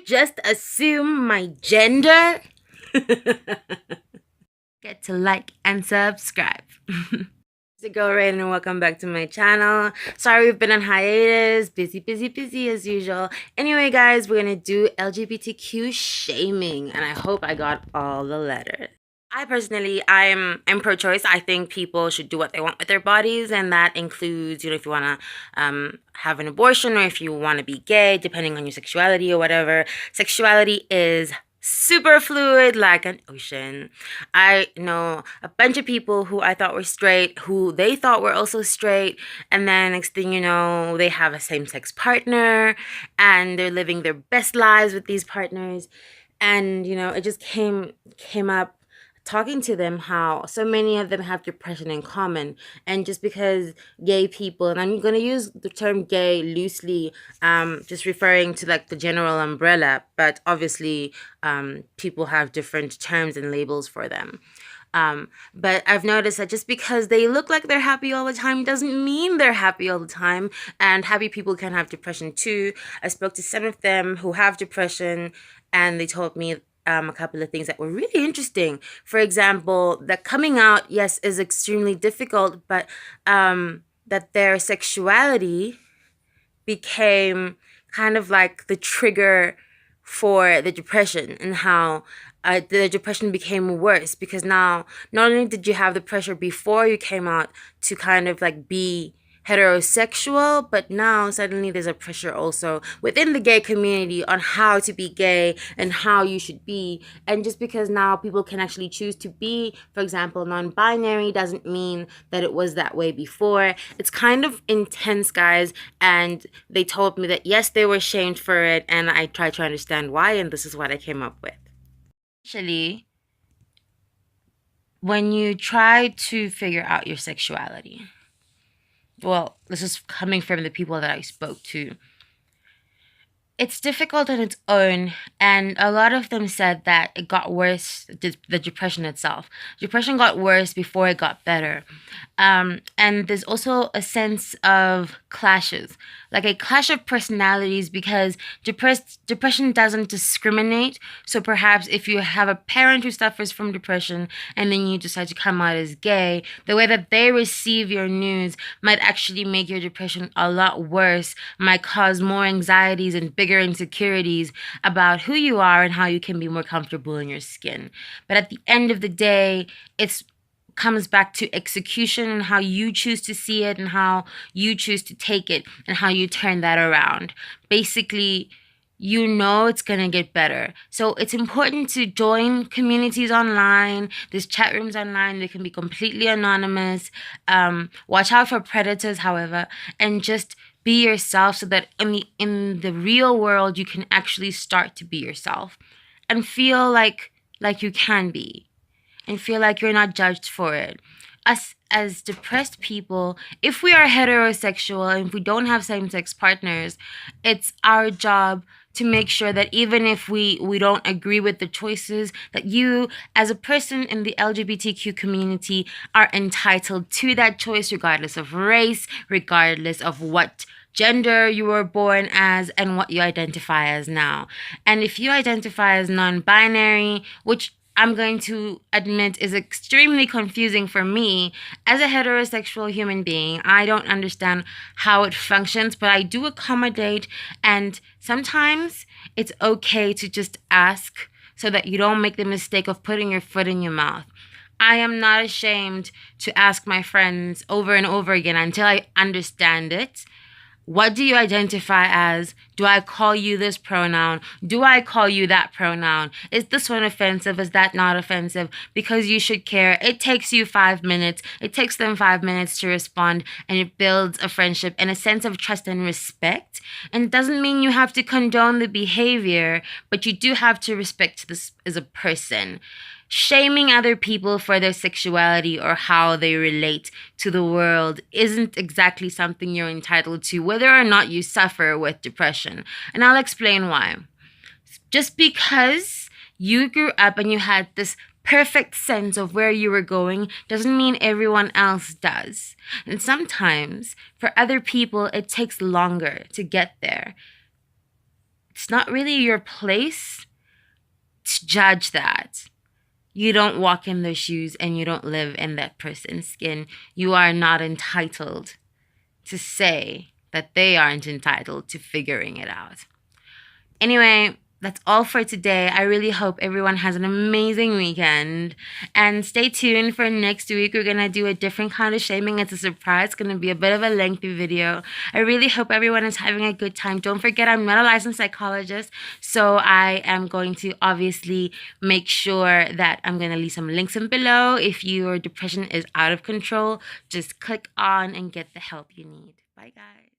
just assume my gender? Get to like and subscribe. To go right and welcome back to my channel. Sorry we've been on hiatus. Busy as usual. Anyway, guys, we're gonna do LGBTQ shaming, and I hope I got all the letters. I personally, I'm pro-choice. I think people should do what they want with their bodies, and that includes, if you want to have an abortion or if you want to be gay, depending on your sexuality or whatever. Sexuality is super fluid like an ocean. I know a bunch of people who I thought were straight, who they thought were also straight, and then next thing you know, they have a same-sex partner, and they're living their best lives with these partners. And it just came up talking to them how so many of them have depression in common. And just because gay people, and I'm going to use the term gay loosely, just referring to like the general umbrella, but obviously people have different terms and labels for them. But I've noticed that just because they look like they're happy all the time doesn't mean they're happy all the time. And happy people can have depression too. I spoke to some of them who have depression, and they told me a couple of things that were really interesting. For example, that coming out, yes, is extremely difficult, but that their sexuality became kind of like the trigger for the depression, and how the depression became worse because now not only did you have the pressure before you came out to kind of like be heterosexual, but now suddenly there's a pressure also within the gay community on how to be gay and how you should be. And just because now people can actually choose to be, for example, non-binary, doesn't mean that it was that way before. It's kind of intense, guys, and they told me that yes, they were shamed for it, and I tried to understand why, and this is what I came up with. Actually, when you try to figure out your sexuality, well, this is coming from the people that I spoke to, it's difficult on its own, and a lot of them said that it got worse, the depression itself. Depression got worse before it got better. And there's also a sense of clashes, like a clash of personalities, because depression doesn't discriminate. So perhaps if you have a parent who suffers from depression and then you decide to come out as gay, the way that they receive your news might actually make your depression a lot worse, might cause more anxieties and bigger insecurities about who you are and how you can be more comfortable in your skin. But at the end of the day, it's comes back to execution and how you choose to see it and how you choose to take it and how you turn that around. Basically, it's going to get better. So it's important to join communities online. There's chat rooms online. They can be completely anonymous. Watch out for predators, however, and just be yourself so that in the real world, you can actually start to be yourself and feel like you can be, and feel like you're not judged for it. Us as depressed people, if we are heterosexual and if we don't have same-sex partners, it's our job to make sure that even if we don't agree with the choices, that you as a person in the LGBTQ community are entitled to that choice, regardless of race, regardless of what gender you were born as and what you identify as now. And if you identify as non-binary, which I'm going to admit is extremely confusing for me as a heterosexual human being. I don't understand how it functions, but I do accommodate, and sometimes it's okay to just ask so that you don't make the mistake of putting your foot in your mouth. I am not ashamed to ask my friends over and over again until I understand it. What do you identify as? Do I call you this pronoun? Do I call you that pronoun? Is this one offensive? Is that not offensive? Because you should care. It takes you 5 minutes. It takes them 5 minutes to respond, and it builds a friendship and a sense of trust and respect. And it doesn't mean you have to condone the behavior, but you do have to respect this as a person. Shaming other people for their sexuality or how they relate to the world isn't exactly something you're entitled to, whether or not you suffer with depression. And I'll explain why. Just because you grew up and you had this perfect sense of where you were going doesn't mean everyone else does. And sometimes, for other people, it takes longer to get there. it's not really your place to judge that. You don't walk in their shoes and you don't live in that person's skin. You are not entitled to say that they aren't entitled to figuring it out. Anyway, that's all for today. I really hope everyone has an amazing weekend. And stay tuned for next week. We're going to do a different kind of shaming. It's a surprise. It's going to be a bit of a lengthy video. I really hope everyone is having a good time. Don't forget, I'm not a licensed psychologist. So I am going to obviously make sure that I'm going to leave some links in below. If your depression is out of control, just click on and get the help you need. Bye, guys.